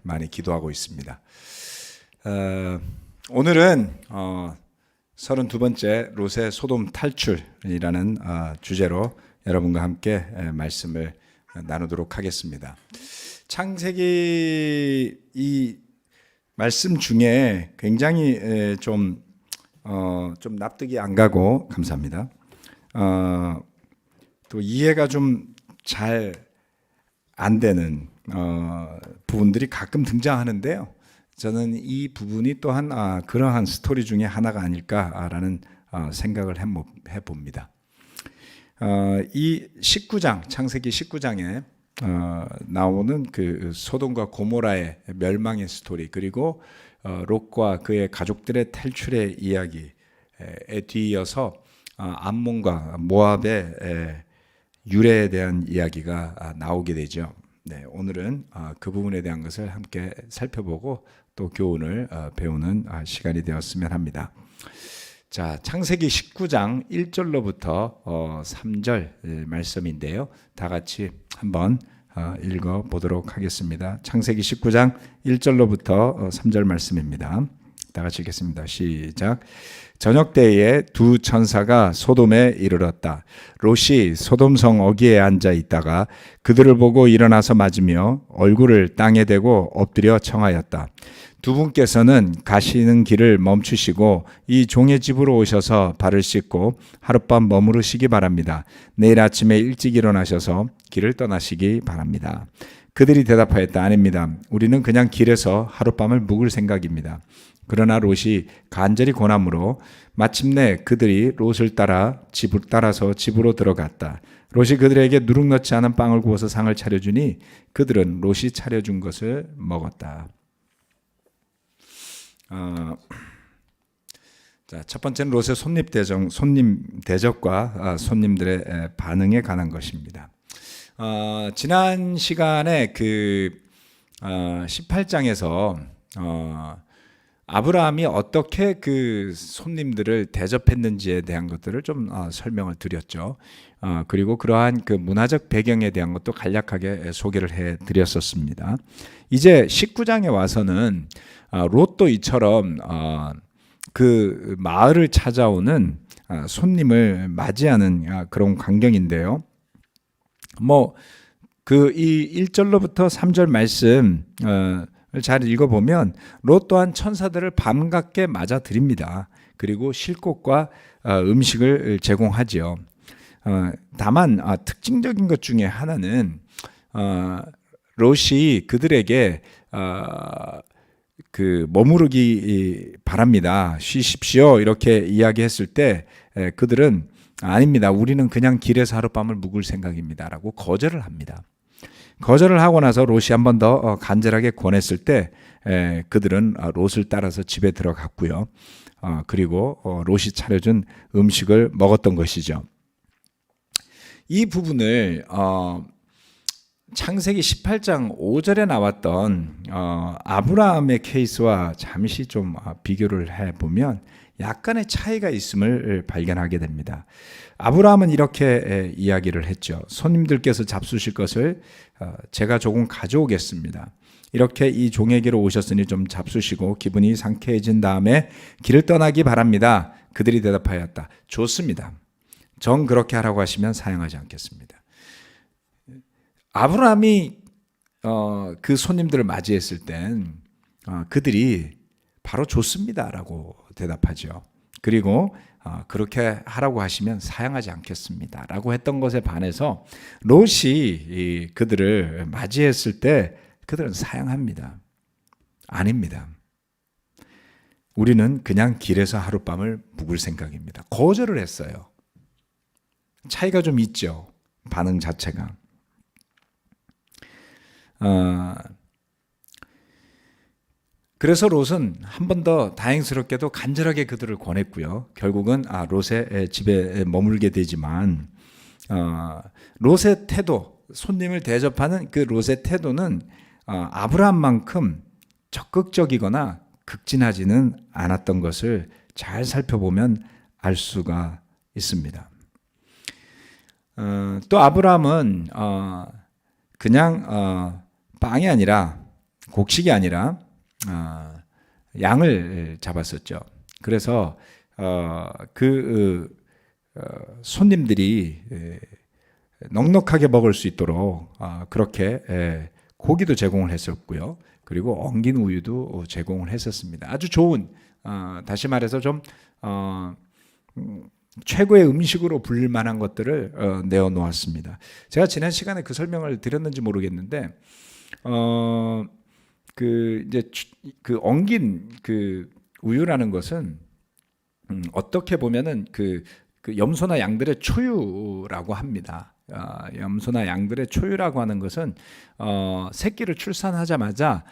많이 기도하고 있습니다. 오늘은 32번째 롯의 소돔 탈출이라는 주제로 여러분과 함께 말씀을 나누도록 하겠습니다. 창세기 이 말씀 중에 굉장히 좀 납득이 안 가고, 감사합니다. 또 이해가 좀 잘 안 되는 부분들이 가끔 등장하는데요. 저는 이 부분이 또한 그러한 스토리 중에 하나가 아닐까라는 생각을 해봅니다. 이 19장, 창세기 19장에 나오는 그 소돔과 고모라의 멸망의 스토리, 그리고 롯과 그의 가족들의 탈출의 이야기에 뒤이어서 암몬과 모압의 유래에 대한 이야기가 나오게 되죠. 네, 오늘은 그 부분에 대한 것을 함께 살펴보고 또 교훈을 배우는 시간이 되었으면 합니다. 자, 창세기 19장 1절로부터 3절 말씀인데요. 다 같이 한번 읽어 보도록 하겠습니다. 창세기 19장 1절로부터 3절 말씀입니다. 다 같이 읽겠습니다. 시작. 저녁 때에 두 천사가 소돔에 이르렀다. 롯이 소돔성 어귀에 앉아 있다가 그들을 보고 일어나서 맞으며 얼굴을 땅에 대고 엎드려 청하였다. 두 분께서는 가시는 길을 멈추시고 이 종의 집으로 오셔서 발을 씻고 하룻밤 머무르시기 바랍니다. 내일 아침에 일찍 일어나셔서 길을 떠나시기 바랍니다. 그들이 대답하였다. 아닙니다. 우리는 그냥 길에서 하룻밤을 묵을 생각입니다. 그러나 롯이 간절히 권함으로 마침내 그들이 롯을 따라서 집으로 들어갔다. 롯이 그들에게 누룩 넣지 않은 빵을 구워서 상을 차려주니 그들은 롯이 차려준 것을 먹었다. 자, 첫 번째는 롯의 손님 대접과 손님들의 반응에 관한 것입니다. 지난 시간에 그 18장에서 아브라함이 어떻게 그 손님들을 대접했는지에 대한 것들을 좀 설명을 드렸죠. 그리고 그러한 그 문화적 배경에 대한 것도 간략하게 소개를 해드렸었습니다. 이제 19장에 와서는 롯도 이처럼 그 마을을 찾아오는 손님을 맞이하는 그런 광경인데요. 이 1절로부터 3절 말씀 잘 읽어보면 롯 또한 천사들을 반갑게 맞아들입니다. 그리고 쉴곳과 음식을 제공하지요. 다만 특징적인 것 중에 하나는 롯이 그들에게 머무르기 바랍니다. 쉬십시오. 이렇게 이야기했을 때 그들은 아닙니다. 우리는 그냥 길에서 하룻밤을 묵을 생각입니다. 라고 거절을 합니다. 거절을 하고 나서 롯이 한 번 더 간절하게 권했을 때 그들은 롯을 따라서 집에 들어갔고요. 그리고 롯이 차려준 음식을 먹었던 것이죠. 이 부분을 창세기 18장 5절에 나왔던 아브라함의 케이스와 잠시 좀 비교를 해보면 약간의 차이가 있음을 발견하게 됩니다. 아브라함은 이렇게 이야기를 했죠. 손님들께서 잡수실 것을 제가 조금 가져오겠습니다. 이렇게 이 종에게로 오셨으니 좀 잡수시고 기분이 상쾌해진 다음에 길을 떠나기 바랍니다. 그들이 대답하였다. 좋습니다. 정 그렇게 하라고 하시면 사양하지 않겠습니다. 아브라함이 그 손님들을 맞이했을 땐 그들이 바로 좋습니다라고 대답하죠. 그리고 그렇게 하라고 하시면 사양하지 않겠습니다 라고 했던 것에 반해서 롯이 그들을 맞이했을 때 그들은 사양합니다. 아닙니다. 우리는 그냥 길에서 하룻밤을 묵을 생각입니다. 거절을 했어요. 차이가 좀 있죠. 반응 자체가. 그래서 롯은 한 번 더 다행스럽게도 간절하게 그들을 권했고요. 결국은 롯의 집에 머물게 되지만 롯의 태도, 손님을 대접하는 그 롯의 태도는 아브라함만큼 적극적이거나 극진하지는 않았던 것을 잘 살펴보면 알 수가 있습니다. 또 아브라함은 그냥 빵이 아니라 곡식이 아니라 양을 잡았었죠. 그래서 손님들이 넉넉하게 먹을 수 있도록 그렇게 고기도 제공을 했었고요. 그리고 엉긴 우유도 제공을 했었습니다. 아주 좋은, 다시 말해서 좀 최고의 음식으로 불릴 만한 것들을 내어 놓았습니다. 제가 지난 시간에 그 설명을 드렸는지 모르겠는데, 그 엉긴 그 우유라는 것은 어떻게 보면은 그 염소나 양들의 초유라고 합니다. 염소나 양들의 초유라고 하는 것은 새끼를 출산하자마자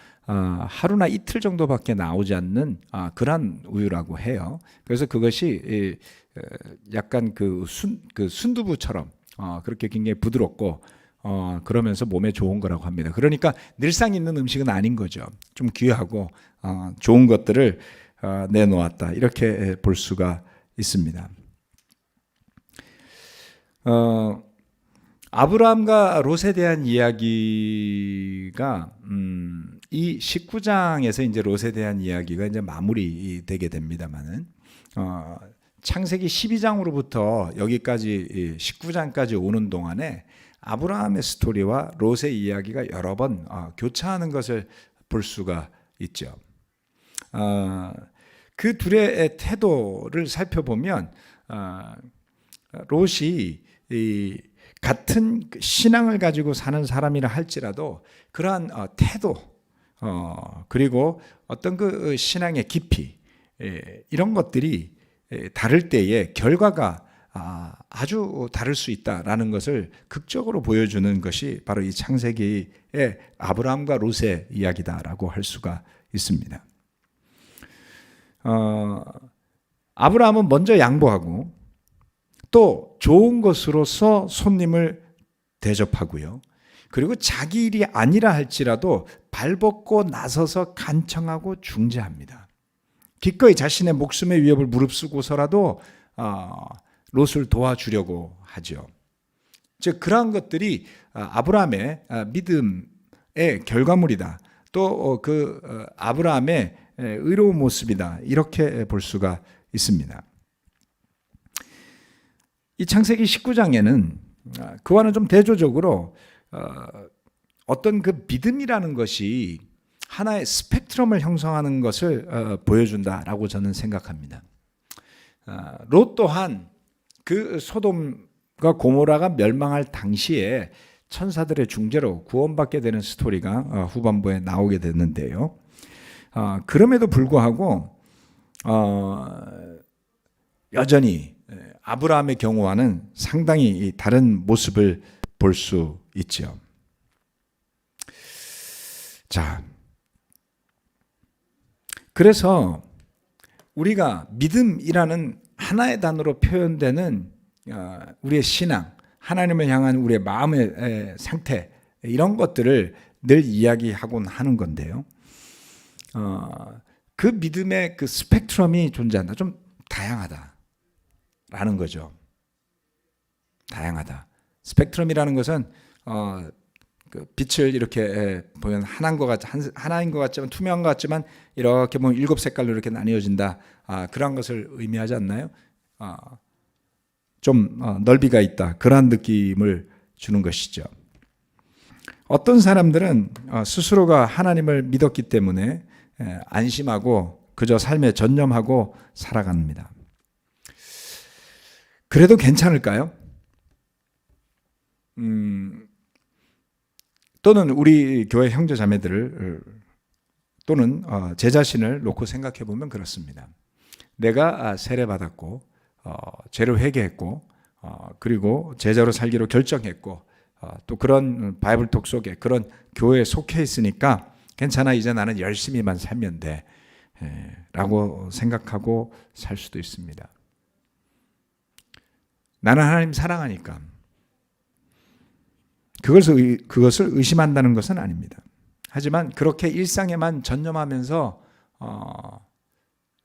하루나 이틀 정도밖에 나오지 않는 그러한 우유라고 해요. 그래서 그것이 약간 그 순두부처럼 그렇게 굉장히 부드럽고 그러면서 몸에 좋은 거라고 합니다. 그러니까 늘상 있는 음식은 아닌 거죠. 좀 귀하고 좋은 것들을 내놓았다, 이렇게 볼 수가 있습니다. 아브라함과 롯에 대한 이야기가 이 19장에서 이제 롯에 대한 이야기가 이제 마무리되게 됩니다만은 창세기 12장으로부터 여기까지 19장까지 오는 동안에 아브라함의 스토리와 롯의 이야기가 여러 번 교차하는 것을 볼 수가 있죠. 그 둘의 태도를 살펴보면 롯이 같은 신앙을 가지고 사는 사람이라 할지라도 그러한 태도, 그리고 어떤 그 신앙의 깊이, 이런 것들이 다를 때에 결과가 아주 다를 수 있다라는 것을 극적으로 보여주는 것이 바로 이 창세기의 아브라함과 롯의 이야기다라고 할 수가 있습니다. 아브라함은 먼저 양보하고 또 좋은 것으로서 손님을 대접하고요. 그리고 자기 일이 아니라 할지라도 발벗고 나서서 간청하고 중재합니다. 기꺼이 자신의 목숨의 위협을 무릅쓰고서라도 롯을 도와주려고 하죠. 즉 그러한 것들이 아브라함의 믿음의 결과물이다. 또 그 아브라함의 의로운 모습이다, 이렇게 볼 수가 있습니다. 이 창세기 19장에는 그와는 좀 대조적으로 어떤 그 믿음이라는 것이 하나의 스펙트럼을 형성하는 것을 보여준다라고 저는 생각합니다. 롯 또한 그 소돔과 고모라가 멸망할 당시에 천사들의 중재로 구원받게 되는 스토리가 후반부에 나오게 됐는데요. 그럼에도 불구하고 여전히 아브라함의 경우와는 상당히 다른 모습을 볼 수 있죠. 자, 그래서 우리가 믿음이라는 하나의 단어로 표현되는 우리의 신앙, 하나님을 향한 우리의 마음의 상태, 이런 것들을 늘 이야기하곤 하는 건데요. 그 믿음의 그 스펙트럼이 존재한다. 좀 다양하다라는 거죠. 다양하다. 스펙트럼이라는 것은 그 빛을 이렇게 보면 하나인 것 같지만, 투명한 것 같지만 이렇게 보면 7색깔로 이렇게 나뉘어진다. 그런 것을 의미하지 않나요? 좀 넓이가 있다, 그러한 느낌을 주는 것이죠. 어떤 사람들은 스스로가 하나님을 믿었기 때문에 안심하고 그저 삶에 전념하고 살아갑니다. 그래도 괜찮을까요? 또는 우리 교회 형제 자매들을 또는 제 자신을 놓고 생각해 보면 그렇습니다. 내가 세례받았고 죄를 회개했고 그리고 제자로 살기로 결정했고 또 그런 바이블톡 속에 그런 교회에 속해 있으니까 괜찮아, 이제 나는 열심히만 살면 돼 라고 생각하고 살 수도 있습니다. 나는 하나님 사랑하니까 그것을 의심한다는 것은 아닙니다. 하지만 그렇게 일상에만 전념하면서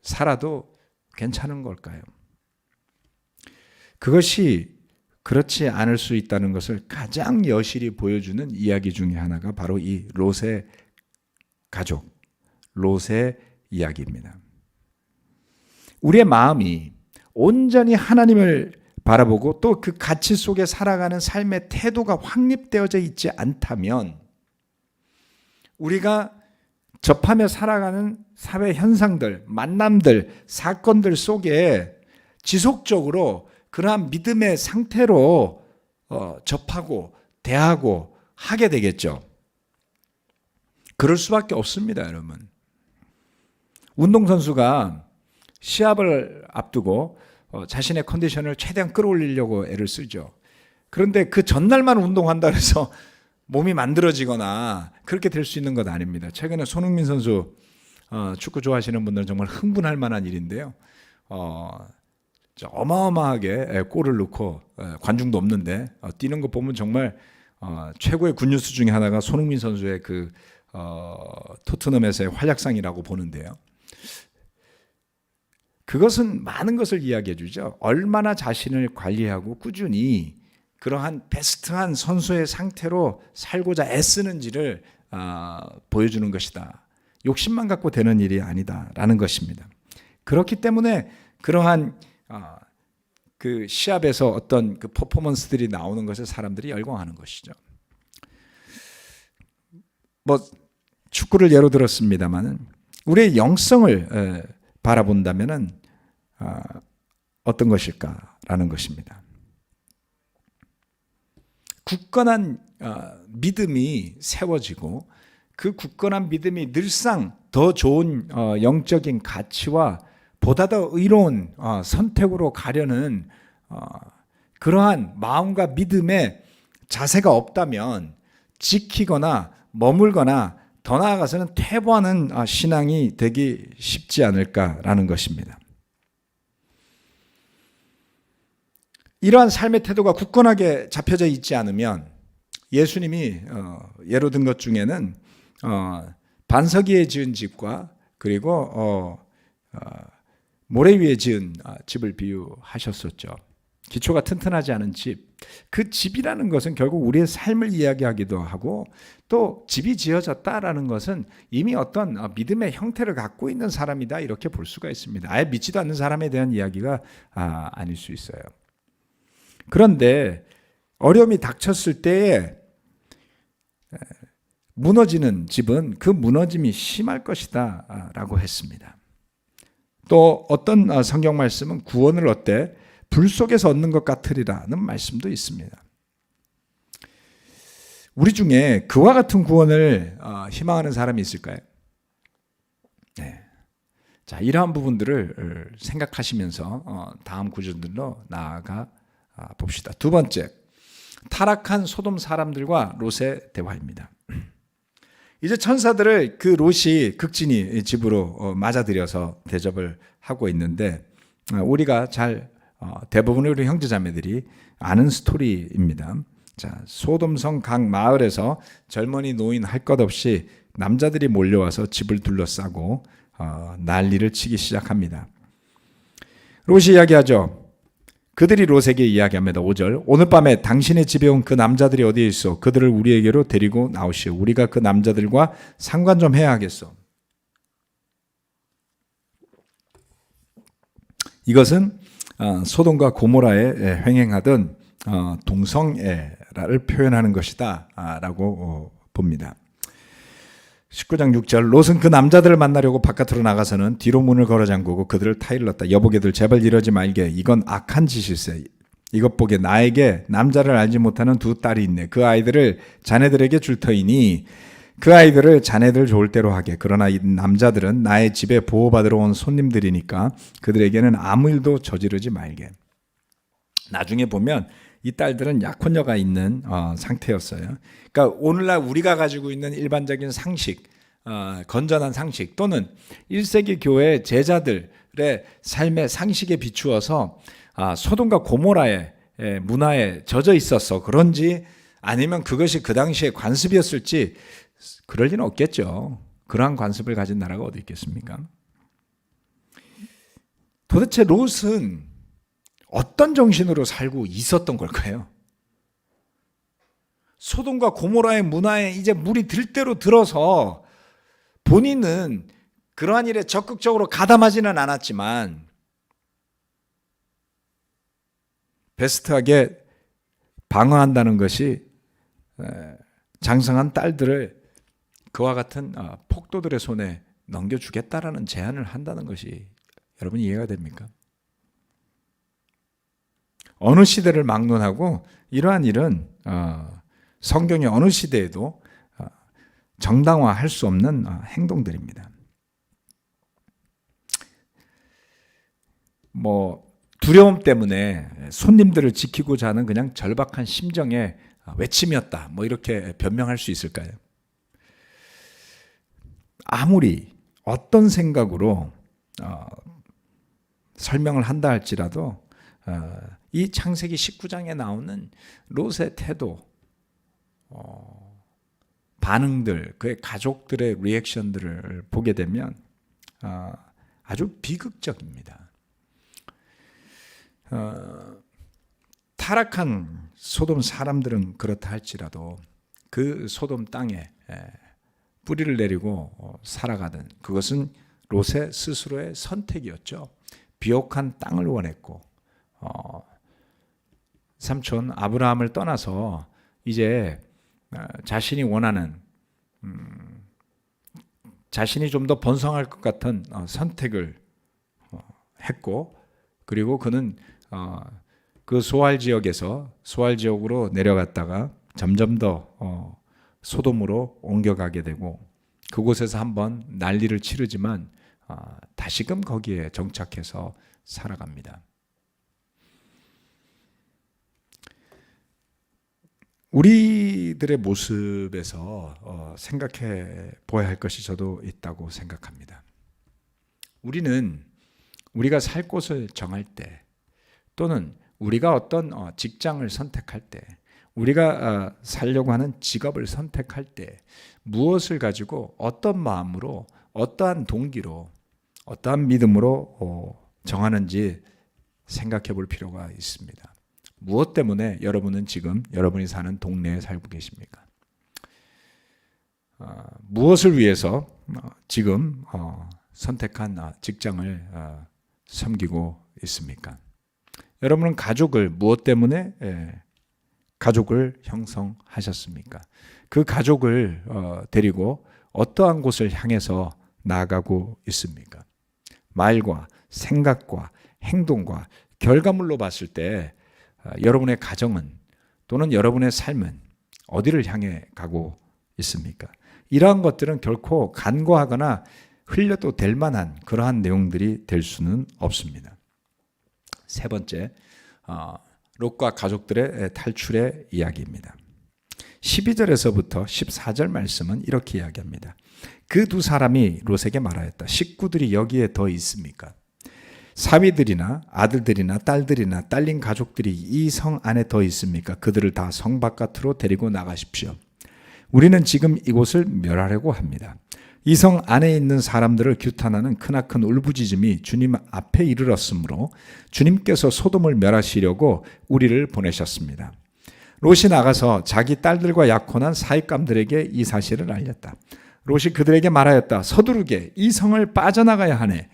살아도 괜찮은 걸까요? 그것이 그렇지 않을 수 있다는 것을 가장 여실히 보여주는 이야기 중에 하나가 바로 이 롯의 가족 롯의 이야기입니다. 우리의 마음이 온전히 하나님을 바라보고 또 그 가치 속에 살아가는 삶의 태도가 확립되어져 있지 않다면 우리가 접하며 살아가는 사회 현상들, 만남들, 사건들 속에 지속적으로 그러한 믿음의 상태로 접하고 대하고 하게 되겠죠. 그럴 수밖에 없습니다, 여러분. 운동선수가 시합을 앞두고 자신의 컨디션을 최대한 끌어올리려고 애를 쓰죠. 그런데 그 전날만 운동한다 해서 몸이 만들어지거나 그렇게 될 수 있는 것 아닙니다. 최근에 손흥민 선수 축구 좋아하시는 분들은 정말 흥분할 만한 일인데요. 어마어마하게 골을 넣고 관중도 없는데 뛰는 거 보면 정말 최고의 굿뉴스 중에 하나가 손흥민 선수의 그 토트넘에서의 활약상이라고 보는데요. 그것은 많은 것을 이야기해 주죠. 얼마나 자신을 관리하고 꾸준히 그러한 베스트한 선수의 상태로 살고자 애쓰는지를 보여주는 것이다. 욕심만 갖고 되는 일이 아니다라는 것입니다. 그렇기 때문에 그러한 그 시합에서 어떤 그 퍼포먼스들이 나오는 것에 사람들이 열광하는 것이죠. 뭐 축구를 예로 들었습니다만은 우리의 영성을 바라본다면은 어떤 것일까라는 것입니다. 굳건한 믿음이 세워지고 그 굳건한 믿음이 늘상 더 좋은 영적인 가치와 보다 더 의로운 선택으로 가려는 그러한 마음과 믿음의 자세가 없다면 지키거나 머물거나 더 나아가서는 퇴보하는 신앙이 되기 쉽지 않을까라는 것입니다. 이러한 삶의 태도가 굳건하게 잡혀져 있지 않으면 예수님이 예로 든 것 중에는 반석 위에 지은 집과 그리고 모래 위에 지은 집을 비유하셨었죠. 기초가 튼튼하지 않은 집. 그 집이라는 것은 결국 우리의 삶을 이야기하기도 하고 또 집이 지어졌다라는 것은 이미 어떤 믿음의 형태를 갖고 있는 사람이다 이렇게 볼 수가 있습니다. 아예 믿지도 않는 사람에 대한 이야기가 아닐 수 있어요. 그런데 어려움이 닥쳤을 때에 무너지는 집은 그 무너짐이 심할 것이다 라고 했습니다. 또 어떤 성경 말씀은 구원을 얻되 불 속에서 얻는 것 같으리라는 말씀도 있습니다. 우리 중에 그와 같은 구원을 희망하는 사람이 있을까요? 네. 자, 이러한 부분들을 생각하시면서 다음 구절들로 나아가 봅시다. 두 번째, 타락한 소돔 사람들과 롯의 대화입니다. 이제 천사들을 그 롯이 극진히 집으로 맞아들여서 대접을 하고 있는데 우리가 대부분의 우리 형제자매들이 아는 스토리입니다. 자, 소돔성 각 마을에서 젊은이 노인 할 것 없이 남자들이 몰려와서 집을 둘러싸고 난리를 치기 시작합니다. 롯이 이야기하죠. 그들이 롯에게 이야기합니다. 5절. 오늘 밤에 당신의 집에 온 그 남자들이 어디에 있어? 그들을 우리에게로 데리고 나오시오. 우리가 그 남자들과 상관 좀 해야 하겠소. 이것은 소돔과 고모라에 횡행하던 동성애를 표현하는 것이다 라고 봅니다. 19장 6절. 롯은 그 남자들을 만나려고 바깥으로 나가서는 뒤로 문을 걸어 잠그고 그들을 타일렀다. 여보게들 제발 이러지 말게. 이건 악한 짓일세. 이것 보게 나에게 남자를 알지 못하는 두 딸이 있네. 그 아이들을 자네들에게 줄 터이니 그 아이들을 자네들 좋을 대로 하게. 그러나 이 남자들은 나의 집에 보호받으러 온 손님들이니까 그들에게는 아무 일도 저지르지 말게. 나중에 보면 이 딸들은 약혼녀가 있는 상태였어요. 그러니까 오늘날 우리가 가지고 있는 일반적인 상식, 건전한 상식 또는 1세기 교회 제자들의 삶의 상식에 비추어서 소돔과 고모라의 문화에 젖어 있었어. 그런지 아니면 그것이 그 당시에 관습이었을지 그럴 리는 없겠죠. 그러한 관습을 가진 나라가 어디 있겠습니까? 도대체 롯은 어떤 정신으로 살고 있었던 걸까요? 소돔과 고모라의 문화에 이제 물이 들 대로 들어서 본인은 그러한 일에 적극적으로 가담하지는 않았지만 베스트하게 방어한다는 것이 장성한 딸들을 그와 같은 폭도들의 손에 넘겨주겠다라는 제안을 한다는 것이 여러분 이해가 됩니까? 어느 시대를 막론하고 이러한 일은 성경의 어느 시대에도 정당화할 수 없는 행동들입니다. 두려움 때문에 손님들을 지키고자 하는 그냥 절박한 심정의 외침이었다. 이렇게 변명할 수 있을까요? 아무리 어떤 생각으로 설명을 한다 할지라도 이 창세기 19장에 나오는 롯의 태도, 반응들, 그의 가족들의 리액션들을 보게 되면 아주 비극적입니다. 타락한 소돔 사람들은 그렇다 할지라도 그 소돔 땅에 뿌리를 내리고 살아가던 그것은 롯의 스스로의 선택이었죠. 비옥한 땅을 원했고 삼촌 아브라함을 떠나서 이제 자신이 원하는 자신이 좀 더 번성할 것 같은 선택을 했고 그리고 그는 그 소알 지역으로 내려갔다가 점점 더 소돔으로 옮겨가게 되고 그곳에서 한번 난리를 치르지만 다시금 거기에 정착해서 살아갑니다. 우리들의 모습에서 생각해 보아야 할 것이 저도 있다고 생각합니다. 우리가 살 곳을 정할 때 또는 우리가 어떤 직장을 선택할 때 우리가 살려고 하는 직업을 선택할 때 무엇을 가지고 어떤 마음으로 어떠한 동기로 어떠한 믿음으로 정하는지 생각해 볼 필요가 있습니다. 무엇 때문에 여러분은 지금 여러분이 사는 동네에 살고 계십니까? 무엇을 위해서 지금 선택한 직장을 섬기고 있습니까? 여러분은 가족을 무엇 때문에 가족을 형성하셨습니까? 그 가족을 데리고 어떠한 곳을 향해서 나아가고 있습니까? 말과 생각과 행동과 결과물로 봤을 때 여러분의 가정은 또는 여러분의 삶은 어디를 향해 가고 있습니까? 이러한 것들은 결코 간과하거나 흘려도 될 만한 그러한 내용들이 될 수는 없습니다. 세 번째, 롯과 가족들의 탈출의 이야기입니다. 12절에서부터 14절 말씀은 이렇게 이야기합니다. 그 두 사람이 롯에게 말하였다. 식구들이 여기에 더 있습니까? 사위들이나 아들들이나 딸들이나 딸린 가족들이 이 성 안에 더 있습니까? 그들을 다 성 바깥으로 데리고 나가십시오. 우리는 지금 이곳을 멸하려고 합니다. 이 성 안에 있는 사람들을 규탄하는 크나큰 울부짖음이 주님 앞에 이르렀으므로 주님께서 소돔을 멸하시려고 우리를 보내셨습니다. 롯이 나가서 자기 딸들과 약혼한 사익감들에게 이 사실을 알렸다. 롯이 그들에게 말하였다. 서두르게 이 성을 빠져나가야 하네.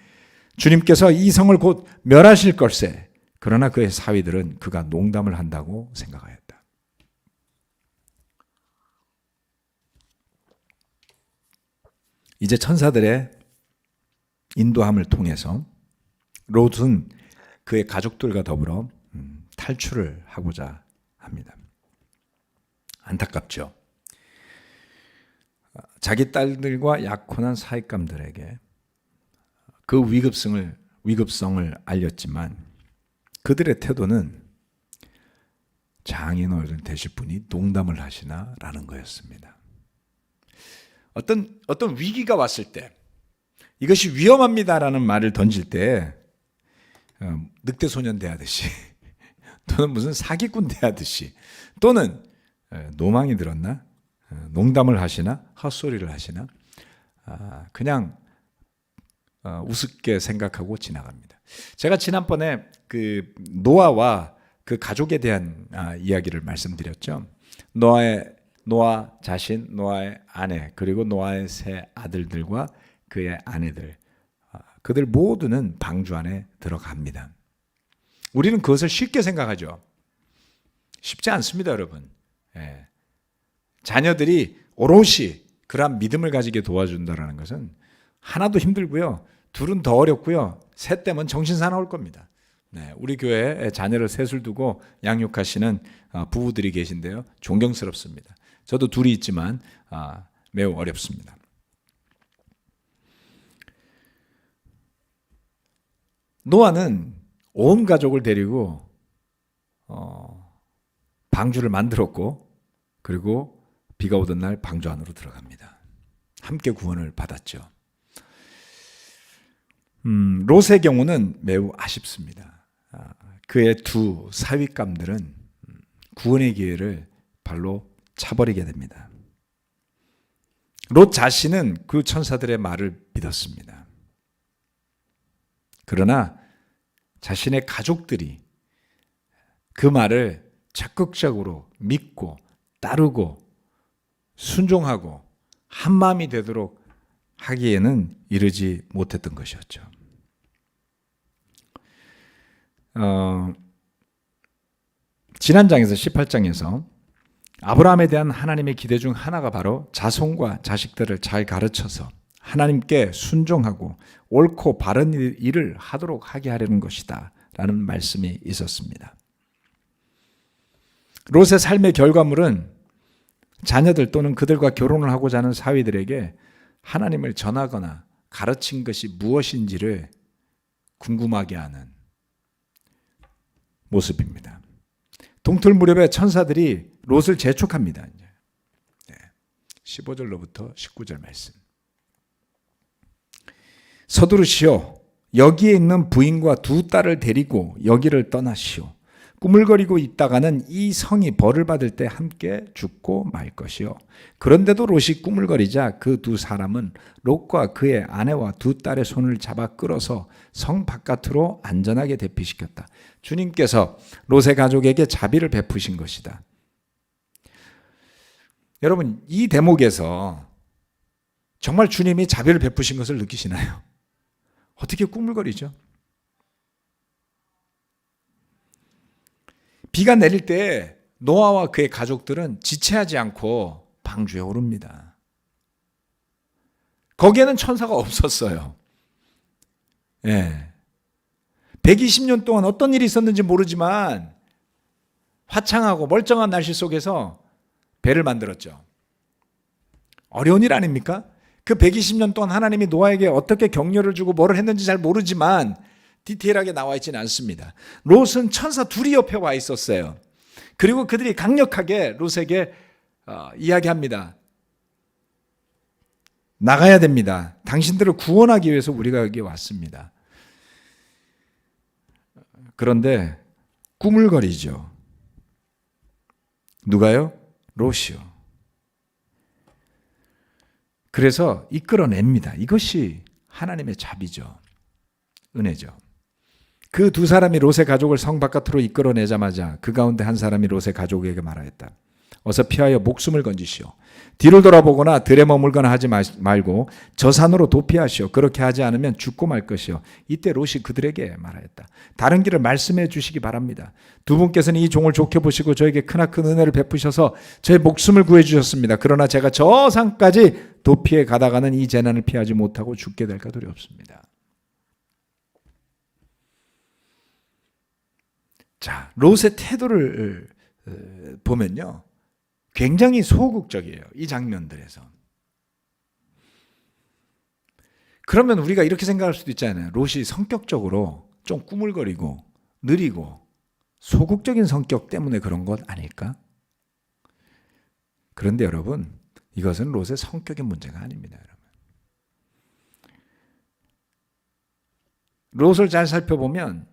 주님께서 이 성을 곧 멸하실 걸세. 그러나 그의 사위들은 그가 농담을 한다고 생각하였다. 이제 천사들의 인도함을 통해서 롯은 그의 가족들과 더불어 탈출을 하고자 합니다. 안타깝죠. 자기 딸들과 약혼한 사익감들에게 그 위급성을 알렸지만 그들의 태도는 장인어른 되실 분이 농담을 하시나라는 거였습니다. 어떤 위기가 왔을 때 이것이 위험합니다라는 말을 던질 때 늑대소년 대하듯이 또는 무슨 사기꾼 대하듯이 또는 노망이 들었나? 농담을 하시나? 헛소리를 하시나? 그냥 우습게 생각하고 지나갑니다. 제가 지난번에 그 노아와 그 가족에 대한 이야기를 말씀드렸죠. 노아 자신, 노아의 아내, 그리고 노아의 세 아들들과 그의 아내들, 그들 모두는 방주 안에 들어갑니다. 우리는 그것을 쉽게 생각하죠. 쉽지 않습니다, 여러분. 자녀들이 오롯이 그러한 믿음을 가지게 도와준다는 것은 하나도 힘들고요. 둘은 더 어렵고요. 셋째면 정신 사나울 겁니다. 우리 교회에 자녀를 셋을 두고 양육하시는 부부들이 계신데요. 존경스럽습니다. 저도 둘이 있지만 매우 어렵습니다. 노아는 온 가족을 데리고 방주를 만들었고, 그리고 비가 오던 날 방주 안으로 들어갑니다. 함께 구원을 받았죠. 롯의 경우는 매우 아쉽습니다. 그의 두 사윗감들은 구원의 기회를 발로 차버리게 됩니다. 롯 자신은 그 천사들의 말을 믿었습니다. 그러나 자신의 가족들이 그 말을 적극적으로 믿고 따르고 순종하고 한마음이 되도록 하기에는 이르지 못했던 것이었죠. 지난 장에서 18장에서 아브라함에 대한 하나님의 기대 중 하나가 바로 자손과 자식들을 잘 가르쳐서 하나님께 순종하고 옳고 바른 일을 하도록 하게 하려는 것이다 라는 말씀이 있었습니다. 롯의 삶의 결과물은 자녀들 또는 그들과 결혼을 하고자 하는 사위들에게 하나님을 전하거나 가르친 것이 무엇인지를 궁금하게 하는 모습입니다. 동틀 무렵에 천사들이 롯을 재촉합니다. 15절로부터 19절 말씀. 서두르시오. 여기에 있는 부인과 두 딸을 데리고 여기를 떠나시오. 꾸물거리고 있다가는 이 성이 벌을 받을 때 함께 죽고 말 것이요. 그런데도 롯이 꾸물거리자 그 두 사람은 롯과 그의 아내와 두 딸의 손을 잡아 끌어서 성 바깥으로 안전하게 대피시켰다. 주님께서 롯의 가족에게 자비를 베푸신 것이다. 여러분, 이 대목에서 정말 주님이 자비를 베푸신 것을 느끼시나요? 어떻게 꾸물거리죠? 비가 내릴 때 노아와 그의 가족들은 지체하지 않고 방주에 오릅니다. 거기에는 천사가 없었어요. 120년 동안 어떤 일이 있었는지 모르지만 화창하고 멀쩡한 날씨 속에서 배를 만들었죠. 어려운 일 아닙니까? 그 120년 동안 하나님이 노아에게 어떻게 격려를 주고 뭐를 했는지 잘 모르지만 디테일하게 나와 있지는 않습니다. 롯은 천사 둘이 옆에 와 있었어요. 그리고 그들이 강력하게 롯에게 이야기합니다. 나가야 됩니다. 당신들을 구원하기 위해서 우리가 여기 왔습니다. 그런데 꾸물거리죠. 누가요? 롯이요. 그래서 이끌어냅니다. 이것이 하나님의 자비죠. 은혜죠. 그 두 사람이 롯의 가족을 성 바깥으로 이끌어내자마자 그 가운데 한 사람이 롯의 가족에게 말하였다. 어서 피하여 목숨을 건지시오. 뒤를 돌아보거나 들에 머물거나 하지 말고 저 산으로 도피하시오. 그렇게 하지 않으면 죽고 말 것이오. 이때 롯이 그들에게 말하였다. 다른 길을 말씀해 주시기 바랍니다. 두 분께서는 이 종을 좋게 보시고 저에게 크나큰 은혜를 베푸셔서 제 목숨을 구해 주셨습니다. 그러나 제가 저 산까지 도피해 가다가는 이 재난을 피하지 못하고 죽게 될까 두렵습니다. 자, 롯의 태도를 보면요, 굉장히 소극적이에요. 이 장면들에서. 그러면 우리가 이렇게 생각할 수도 있잖아요. 롯이 성격적으로 좀 꾸물거리고 느리고 소극적인 성격 때문에 그런 것 아닐까? 그런데 여러분, 이것은 롯의 성격의 문제가 아닙니다. 여러분. 롯을 잘 살펴보면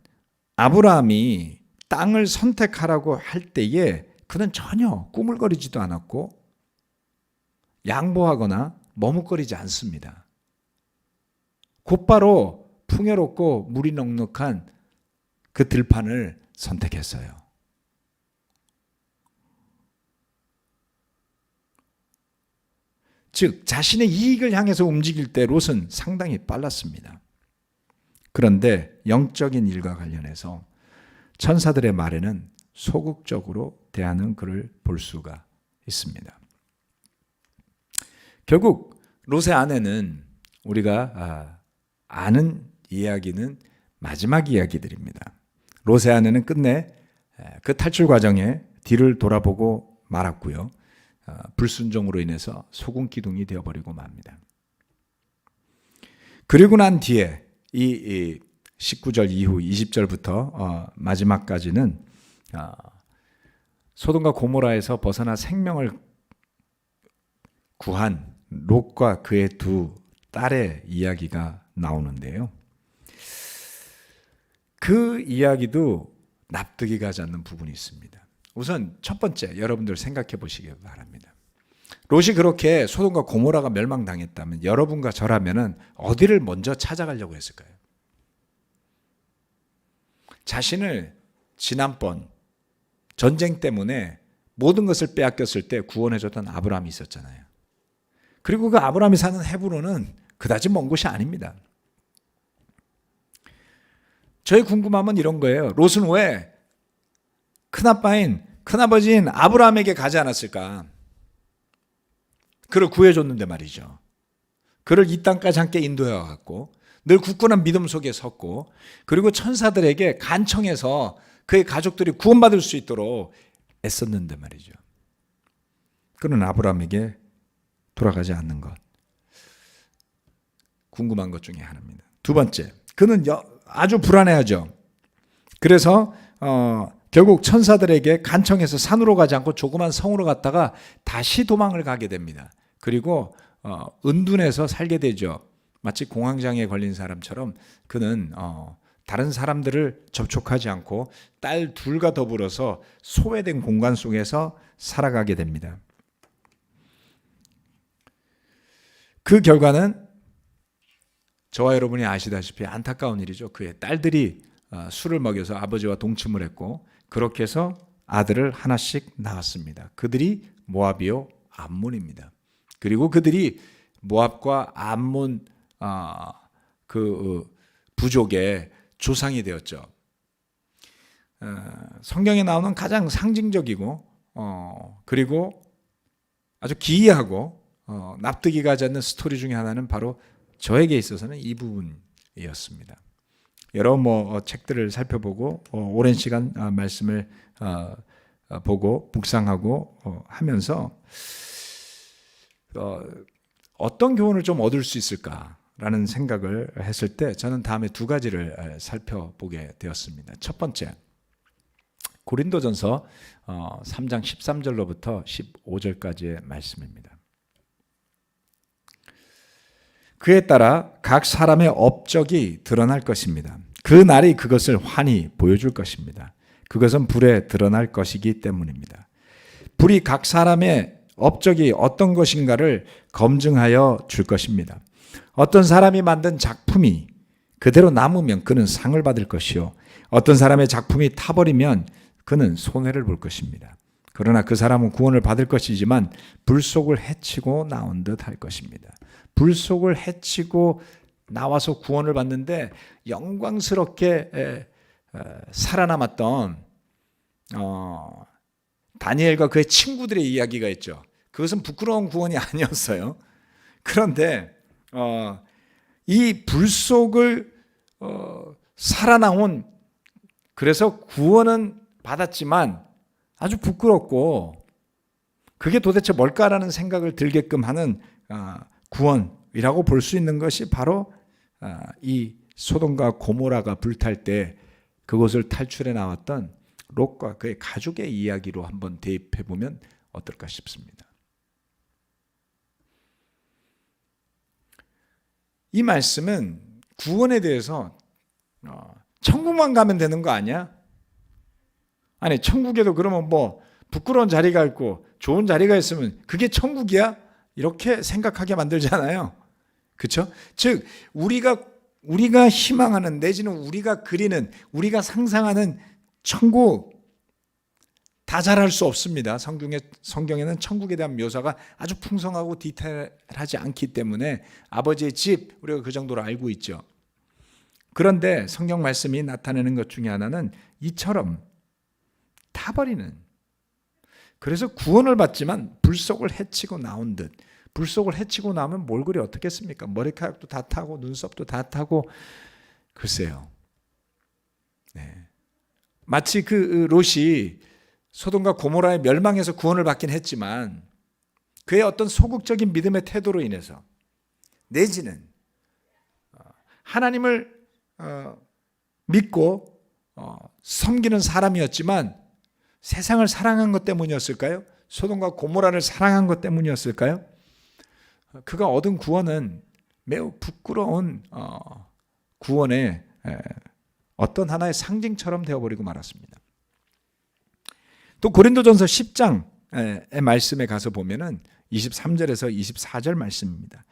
아브라함이 땅을 선택하라고 할 때에 그는 전혀 꾸물거리지도 않았고 양보하거나 머뭇거리지 않습니다. 곧바로 풍요롭고 물이 넉넉한 그 들판을 선택했어요. 즉 자신의 이익을 향해서 움직일 때 롯은 상당히 빨랐습니다. 그런데 영적인 일과 관련해서 천사들의 말에는 소극적으로 대하는 그를 볼 수가 있습니다. 결국 롯의 아내는 우리가 아는 이야기는 마지막 이야기들입니다. 롯의 아내는 끝내 그 탈출 과정에 뒤를 돌아보고 말았고요. 불순종으로 인해서 소금 기둥이 되어버리고 맙니다. 그리고 난 뒤에 이 19절 이후 20절부터 마지막까지는 소돔과 고모라에서 벗어나 생명을 구한 롯과 그의 두 딸의 이야기가 나오는데요. 그 이야기도 납득이 가지 않는 부분이 있습니다. 우선 첫 번째, 여러분들 생각해 보시기 바랍니다. 롯이 그렇게 소돔과 고모라가 멸망당했다면 여러분과 저라면은 어디를 먼저 찾아가려고 했을까요? 자신을 지난번 전쟁 때문에 모든 것을 빼앗겼을 때 구원해줬던 아브라함이 있었잖아요. 그리고 그 아브라함이 사는 헤브론은 그다지 먼 곳이 아닙니다. 저의 궁금함은 이런 거예요. 롯은 왜 큰아버지인 아브라함에게 가지 않았을까? 그를 구해줬는데 말이죠. 그를 이 땅까지 함께 인도해왔고 늘 굳건한 믿음 속에 섰고 그리고 천사들에게 간청해서 그의 가족들이 구원받을 수 있도록 애썼는데 말이죠. 그는 아브라함에게 돌아가지 않는 것. 궁금한 것 중에 하나입니다. 두 번째, 그는 아주 불안해하죠. 그래서 결국 천사들에게 간청해서 산으로 가지 않고 조그만 성으로 갔다가 다시 도망을 가게 됩니다. 그리고 은둔해서 살게 되죠. 마치 공황장애에 걸린 사람처럼 그는 다른 사람들을 접촉하지 않고 딸 둘과 더불어서 소외된 공간 속에서 살아가게 됩니다. 그 결과는 저와 여러분이 아시다시피 안타까운 일이죠. 그의 딸들이 술을 먹여서 아버지와 동침을 했고 그렇게 해서 아들을 하나씩 낳았습니다. 그들이 모압이요 암몬입니다. 그리고 그들이 모압과 암몬 그 부족의 조상이 되었죠. 성경에 나오는 가장 상징적이고 그리고 아주 기이하고 납득이 가지 않는 스토리 중에 하나는 바로 저에게 있어서는 이 부분이었습니다. 여러 책들을 살펴보고 오랜 시간 말씀을 보고 묵상하고 하면서 어떤 교훈을 좀 얻을 수 있을까라는 생각을 했을 때 저는 다음에 두 가지를 살펴보게 되었습니다. 첫 번째, 고린도전서 3장 13절로부터 15절까지의 말씀입니다. 그에 따라 각 사람의 업적이 드러날 것입니다. 그 날이 그것을 환히 보여줄 것입니다. 그것은 불에 드러날 것이기 때문입니다. 불이 각 사람의 업적이 어떤 것인가를 검증하여 줄 것입니다. 어떤 사람이 만든 작품이 그대로 남으면 그는 상을 받을 것이요. 어떤 사람의 작품이 타버리면 그는 손해를 볼 것입니다. 그러나 그 사람은 구원을 받을 것이지만 불속을 헤치고 나온 듯 할 것입니다. 불속을 헤치고 나와서 구원을 받는데 영광스럽게 살아남았던 다니엘과 그의 친구들의 이야기가 있죠. 그것은 부끄러운 구원이 아니었어요. 그런데 이 불속을 살아나온, 그래서 구원은 받았지만 아주 부끄럽고 그게 도대체 뭘까라는 생각을 들게끔 하는 구원이라고 볼 수 있는 것이 바로 이 소돔과 고모라가 불탈 때 그곳을 탈출해 나왔던 롯과 그의 가족의 이야기로 한번 대입해 보면 어떨까 싶습니다. 이 말씀은 구원에 대해서 천국만 가면 되는 거 아니야? 아니, 천국에도 그러면 부끄러운 자리가 있고 좋은 자리가 있으면 그게 천국이야? 이렇게 생각하게 만들잖아요. 그렇죠? 즉 우리가 희망하는, 내지는 우리가 그리는, 우리가 상상하는 천국, 다 잘할 수 없습니다. 성경에는 천국에 대한 묘사가 아주 풍성하고 디테일하지 않기 때문에 아버지의 집, 우리가 그 정도로 알고 있죠. 그런데 성경 말씀이 나타내는 것 중에 하나는 이처럼 타버리는, 그래서 구원을 받지만 불속을 해치고 나온 듯. 불속을 해치고 나면 뭘 그리 어떻겠습니까? 머리카락도 다 타고 눈썹도 다 타고, 글쎄요. 네. 마치 그 롯이 소돔과 고모라의 멸망에서 구원을 받긴 했지만 그의 어떤 소극적인 믿음의 태도로 인해서, 내지는 하나님을 믿고 섬기는 사람이었지만 세상을 사랑한 것 때문이었을까요? 소돔과 고모라를 사랑한 것 때문이었을까요? 그가 얻은 구원은 매우 부끄러운 구원의 어떤 하나의 상징처럼 되어버리고 말았습니다. 또 고린도전서 10장의 말씀에 가서 보면은 23절에서 24절 말씀입니다.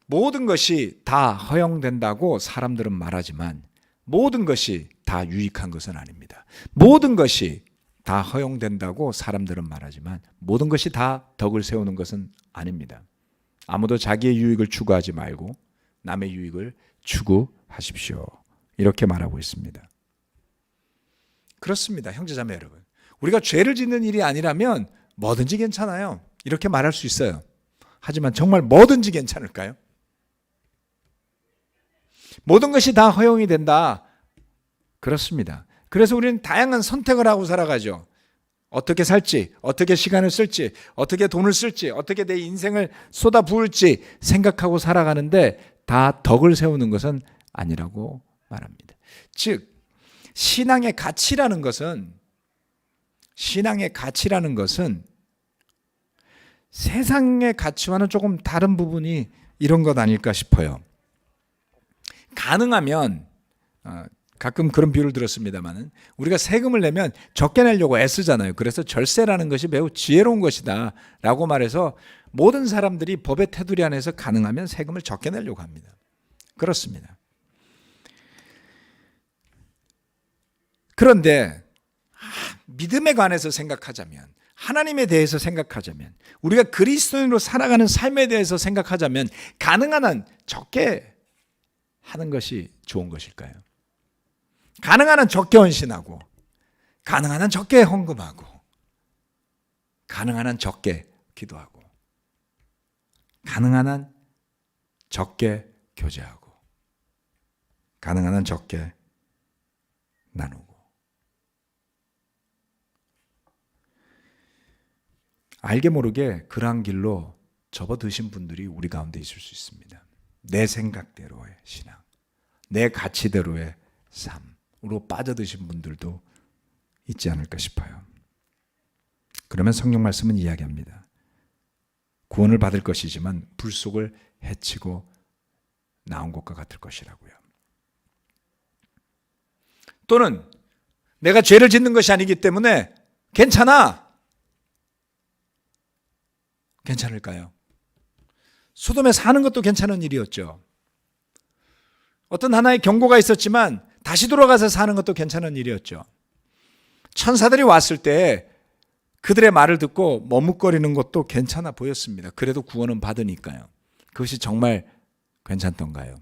모든 것이 다 허용된다고 사람들은 말하지만 모든 것이 다 유익한 것은 아닙니다. 모든 것이 다 허용된다고 사람들은 말하지만 모든 것이 다 덕을 세우는 것은 아닙니다. 아무도 자기의 유익을 추구하지 말고 남의 유익을 추구하십시오. 이렇게 말하고 있습니다. 그렇습니다. 형제자매 여러분. 우리가 죄를 짓는 일이 아니라면 뭐든지 괜찮아요. 이렇게 말할 수 있어요. 하지만 정말 뭐든지 괜찮을까요? 모든 것이 다 허용이 된다. 그렇습니다. 그래서 우리는 다양한 선택을 하고 살아가죠. 어떻게 살지, 어떻게 시간을 쓸지, 어떻게 돈을 쓸지, 어떻게 내 인생을 쏟아부을지 생각하고 살아가는데 다 덕을 세우는 것은 아니라고 말합니다. 즉 신앙의 가치라는 것은 세상의 가치와는 조금 다른 부분이 이런 것 아닐까 싶어요. 가능하면 가끔 그런 비유를 들었습니다만 우리가 세금을 내면 적게 내려고 애쓰잖아요. 그래서 절세라는 것이 매우 지혜로운 것이다 라고 말해서 모든 사람들이 법의 테두리 안에서 가능하면 세금을 적게 내려고 합니다. 그렇습니다. 그런데 믿음에 관해서 생각하자면, 하나님에 대해서 생각하자면, 우리가 그리스도인으로 살아가는 삶에 대해서 생각하자면 가능한 한 적게 하는 것이 좋은 것일까요? 가능한 한 적게 헌신하고, 가능한 한 적게 헌금하고, 가능한 한 적게 기도하고, 가능한 한 적게 교제하고, 가능한 한 적게 나누고. 알게 모르게 그러한 길로 접어드신 분들이 우리 가운데 있을 수 있습니다. 내 생각대로의 신앙, 내 가치대로의 삶으로 빠져드신 분들도 있지 않을까 싶어요. 그러면 성경 말씀은 이야기합니다. 구원을 받을 것이지만 불속을 해치고 나온 것과 같을 것이라고요. 또는 내가 죄를 짓는 것이 아니기 때문에 괜찮아. 괜찮을까요? 소돔에 사는 것도 괜찮은 일이었죠. 어떤 하나의 경고가 있었지만 다시 돌아가서 사는 것도 괜찮은 일이었죠. 천사들이 왔을 때 그들의 말을 듣고 머뭇거리는 것도 괜찮아 보였습니다. 그래도 구원은 받으니까요. 그것이 정말 괜찮던가요?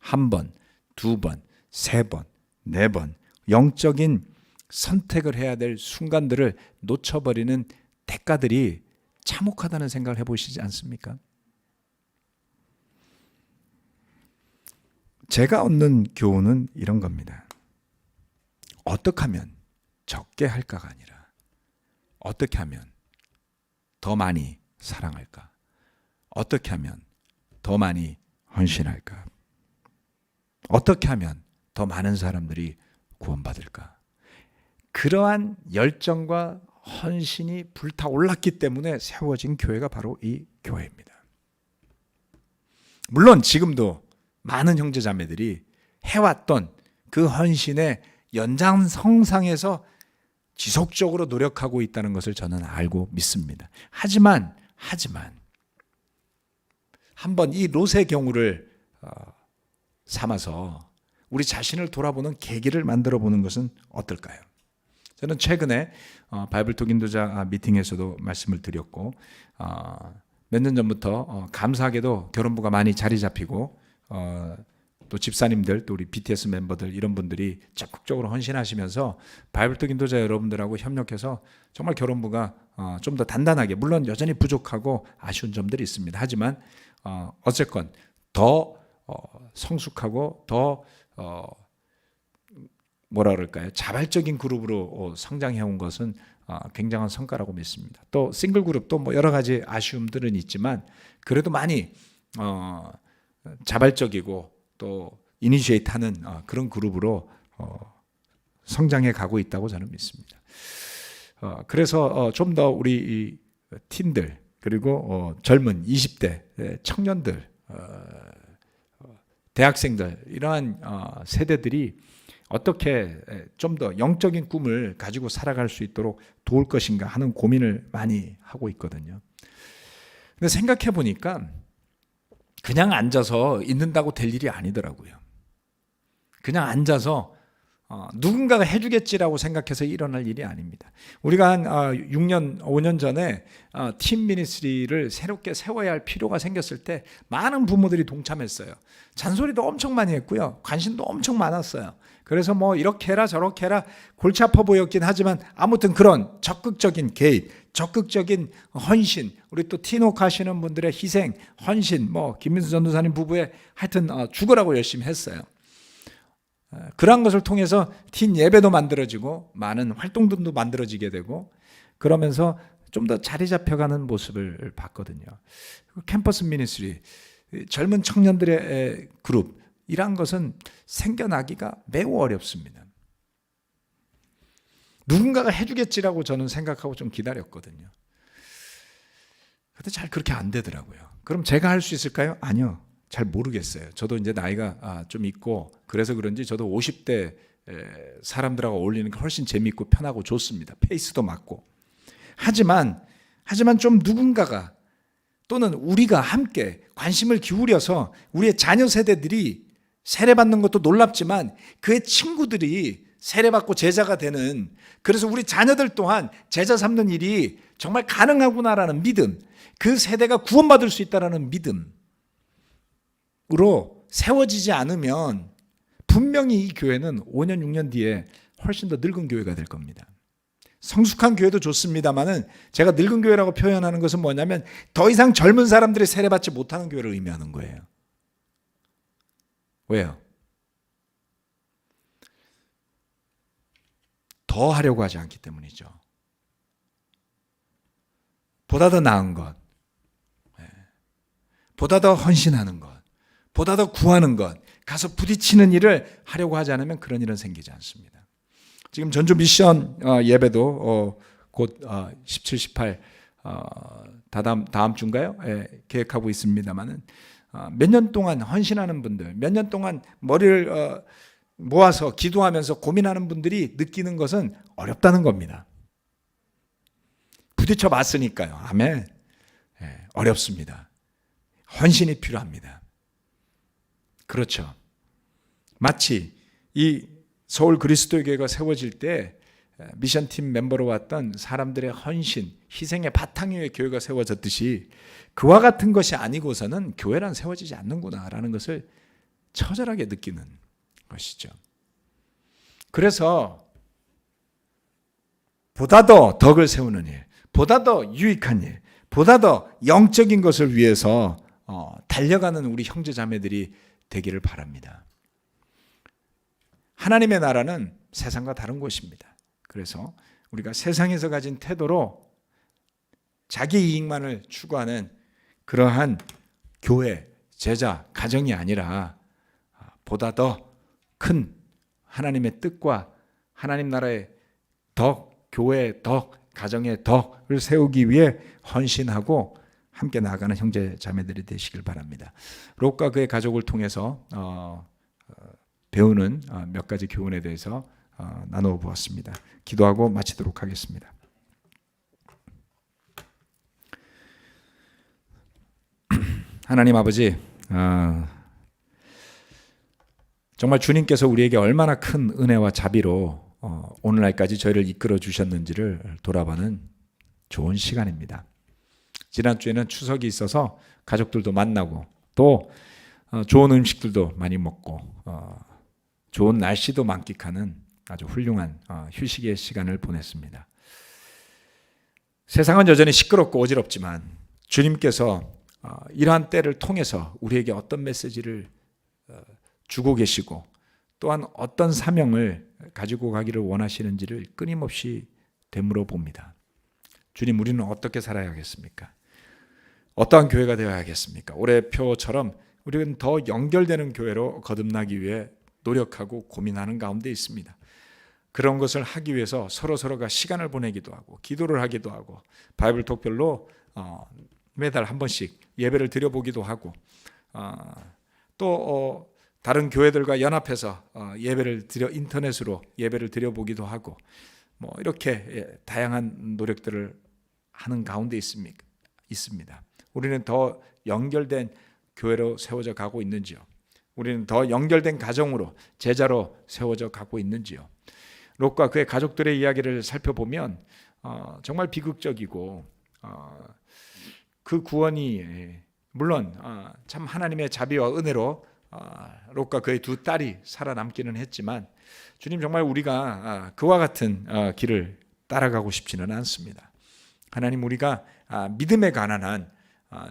한 번, 두 번, 세 번, 네 번 영적인 선택을 해야 될 순간들을 놓쳐버리는 대가들이 참혹하다는 생각을 해보시지 않습니까? 제가 얻는 교훈은 이런 겁니다. 어떻게 하면 적게 할까가 아니라 어떻게 하면 더 많이 사랑할까? 어떻게 하면 더 많이 헌신할까? 어떻게 하면 더 많은 사람들이 구원받을까? 그러한 열정과 헌신이 불타올랐기 때문에 세워진 교회가 바로 이 교회입니다. 물론 지금도 많은 형제자매들이 해왔던 그 헌신의 연장선상에서 지속적으로 노력하고 있다는 것을 저는 알고 믿습니다. 하지만 한번 이 롯의 경우를 삼아서 우리 자신을 돌아보는 계기를 만들어 보는 것은 어떨까요? 저는 최근에 바이블톡 인도자 미팅에서도 말씀을 드렸고 몇 년 전부터 감사하게도 결혼부가 많이 자리 잡히고 또 집사님들 또 우리 BTS 멤버들 이런 분들이 적극적으로 헌신하시면서 바이블톡 인도자 여러분들하고 협력해서 정말 결혼부가 좀 더 단단하게, 물론 여전히 부족하고 아쉬운 점들이 있습니다. 하지만 어쨌건 더 성숙하고 더 뭐라 그럴까요? 자발적인 그룹으로 성장해온 것은 굉장한 성과라고 믿습니다. 또 싱글 그룹도 뭐 여러 가지 아쉬움들은 있지만 그래도 많이 자발적이고 또 이니시에이트하는 그런 그룹으로 성장해 가고 있다고 저는 믿습니다. 그래서 좀 더 우리 틴들 그리고 젊은 20대 청년들, 대학생들 이러한 세대들이 어떻게 좀 더 영적인 꿈을 가지고 살아갈 수 있도록 도울 것인가 하는 고민을 많이 하고 있거든요. 근데 생각해 보니까 그냥 앉아서 있는다고 될 일이 아니더라고요. 그냥 앉아서 누군가가 해주겠지라고 생각해서 일어날 일이 아닙니다. 우리가 한 6년, 5년 전에 팀 미니스트리를 새롭게 세워야 할 필요가 생겼을 때 많은 부모들이 동참했어요. 잔소리도 엄청 많이 했고요. 관심도 엄청 많았어요. 그래서 뭐 이렇게 해라 저렇게 해라 골치 아파 보였긴 하지만 아무튼 그런 적극적인 개입, 적극적인 헌신, 우리 또 티노크 하시는 분들의 희생, 헌신, 뭐 김민수 전도사님 부부의 하여튼 죽으라고 열심히 했어요. 그러한 것을 통해서 틴 예배도 만들어지고 많은 활동들도 만들어지게 되고 그러면서 좀 더 자리 잡혀가는 모습을 봤거든요. 캠퍼스 미니스트리, 젊은 청년들의 그룹 이란 것은 생겨나기가 매우 어렵습니다. 누군가가 해주겠지라고 저는 생각하고 좀 기다렸거든요. 근데 잘 그렇게 안 되더라고요. 그럼 제가 할 수 있을까요? 아니요. 잘 모르겠어요. 저도 이제 나이가 좀 있고 그래서 그런지 저도 50대 사람들하고 어울리는 게 훨씬 재미있고 편하고 좋습니다. 페이스도 맞고. 하지만 좀 누군가가 또는 우리가 함께 관심을 기울여서 우리의 자녀 세대들이 세례받는 것도 놀랍지만 그의 친구들이 세례받고 제자가 되는, 그래서 우리 자녀들 또한 제자 삼는 일이 정말 가능하구나라는 믿음, 그 세대가 구원받을 수 있다라는 믿음으로 세워지지 않으면 분명히 이 교회는 5년 6년 뒤에 훨씬 더 늙은 교회가 될 겁니다. 성숙한 교회도 좋습니다만은 제가 늙은 교회라고 표현하는 것은 뭐냐면 더 이상 젊은 사람들이 세례받지 못하는 교회를 의미하는 거예요. 왜요? 더 하려고 하지 않기 때문이죠. 보다 더 나은 것, 보다 더 헌신하는 것, 보다 더 구하는 것, 가서 부딪히는 일을 하려고 하지 않으면 그런 일은 생기지 않습니다. 지금 전주 미션 예배도 곧 17, 18 다음 주인가요? 계획하고 있습니다만은 몇 년 동안 헌신하는 분들, 몇 년 동안 머리를 모아서 기도하면서 고민하는 분들이 느끼는 것은 어렵다는 겁니다. 부딪혀 봤으니까요. 아멘. 어렵습니다. 헌신이 필요합니다. 그렇죠. 마치 이 서울 그리스도의 교회가 세워질 때 미션팀 멤버로 왔던 사람들의 헌신, 희생의 바탕 위에 교회가 세워졌듯이 그와 같은 것이 아니고서는 교회란 세워지지 않는구나라는 것을 처절하게 느끼는 것이죠. 그래서 보다 더 덕을 세우는 일, 보다 더 유익한 일, 보다 더 영적인 것을 위해서 달려가는 우리 형제 자매들이 되기를 바랍니다. 하나님의 나라는 세상과 다른 곳입니다. 그래서 우리가 세상에서 가진 태도로 자기 이익만을 추구하는 그러한 교회, 제자, 가정이 아니라 보다 더 큰 하나님의 뜻과 하나님 나라의 덕, 교회의 덕, 가정의 덕을 세우기 위해 헌신하고 함께 나아가는 형제 자매들이 되시길 바랍니다. 롯과 그의 가족을 통해서 배우는 몇 가지 교훈에 대해서 나누어 보았습니다. 기도하고 마치도록 하겠습니다. 하나님 아버지, 정말 주님께서 우리에게 얼마나 큰 은혜와 자비로 오늘날까지 저희를 이끌어 주셨는지를 돌아보는 좋은 시간입니다. 지난주에는 추석이 있어서 가족들도 만나고 또 좋은 음식들도 많이 먹고 좋은 날씨도 만끽하는 아주 훌륭한 휴식의 시간을 보냈습니다. 세상은 여전히 시끄럽고 어지럽지만 주님께서 이러한 때를 통해서 우리에게 어떤 메시지를 주고 계시고 또한 어떤 사명을 가지고 가기를 원하시는지를 끊임없이 되물어 봅니다. 주님, 우리는 어떻게 살아야겠습니까? 어떠한 교회가 되어야겠습니까? 올해 표처럼 우리는 더 연결되는 교회로 거듭나기 위해 노력하고 고민하는 가운데 있습니다. 그런 것을 하기 위해서 서로가 시간을 보내기도 하고 기도를 하기도 하고 바이블 톡별로 매달 한 번씩 예배를 드려보기도 하고 또 다른 교회들과 연합해서 인터넷으로 예배를 드려보기도 하고 뭐 이렇게 다양한 노력들을 하는 가운데 있습니다. 우리는 더 연결된 교회로 세워져 가고 있는지요? 우리는 더 연결된 가정으로 제자로 세워져 가고 있는지요? 롯과 그의 가족들의 이야기를 살펴보면 정말 비극적이고 그 구원이 물론 참 하나님의 자비와 은혜로 롯과 그의 두 딸이 살아남기는 했지만 주님, 정말 우리가 그와 같은 길을 따라가고 싶지는 않습니다. 하나님, 우리가 믿음에 관한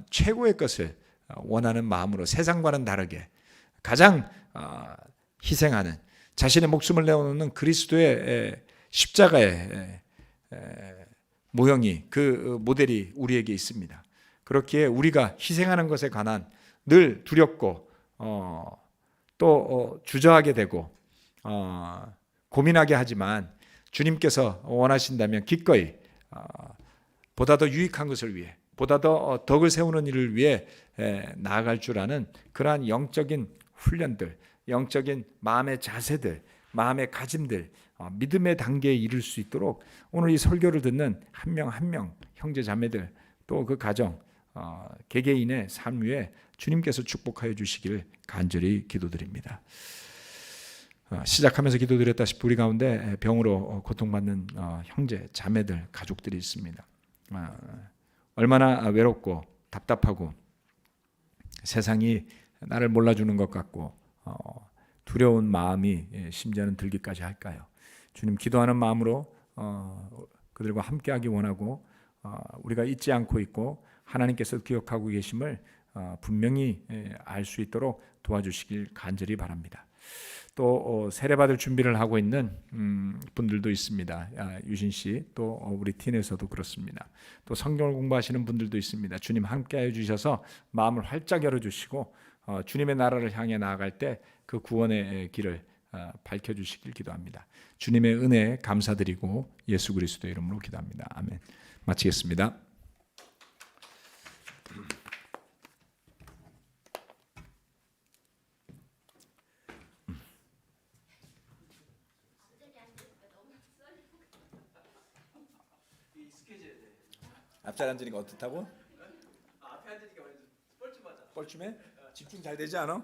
최고의 것을 원하는 마음으로 세상과는 다르게 가장 희생하는 자신의 목숨을 내어놓는 그리스도의 십자가의 모형이 그 모델이 우리에게 있습니다. 그렇기에 우리가 희생하는 것에 관한 늘 두렵고 또 주저하게 되고 고민하게 하지만 주님께서 원하신다면 기꺼이 보다 더 유익한 것을 위해 보다 더 덕을 세우는 일을 위해 나아갈 줄 아는 그러한 영적인 훈련들, 영적인 마음의 자세들, 마음의 가짐들, 믿음의 단계에 이를 수 있도록 오늘 이 설교를 듣는 한 명 한 명 형제 자매들 또 그 가정 개개인의 삶 위에 주님께서 축복하여 주시길 간절히 기도드립니다. 시작하면서 기도드렸다시피 우리 가운데 병으로 고통받는 형제 자매들 가족들이 있습니다. 얼마나 외롭고 답답하고 세상이 나를 몰라주는 것 같고 두려운 마음이 심지어는 들기까지 할까요? 주님, 기도하는 마음으로 그들과 함께하기 원하고 우리가 잊지 않고 있고 하나님께서 기억하고 계심을 분명히 알 수 있도록 도와주시길 간절히 바랍니다. 또 세례받을 준비를 하고 있는 분들도 있습니다. 유신 씨, 또 우리 팀에서도 그렇습니다. 또 성경을 공부하시는 분들도 있습니다. 주님 함께하여 주셔서 마음을 활짝 열어주시고 주님의 나라를 향해 나아갈 때 그 구원의 길을 밝혀주시길 기도합니다. 주님의 은혜에 감사드리고 예수 그리스도의 이름으로 기도합니다. 아멘. 마치겠습니다. 앞자리 앉으니까 어떻다고? 앞에 앉으니까 뻘쭘하다. 뻘쭘해? 집중 잘 되지 않아?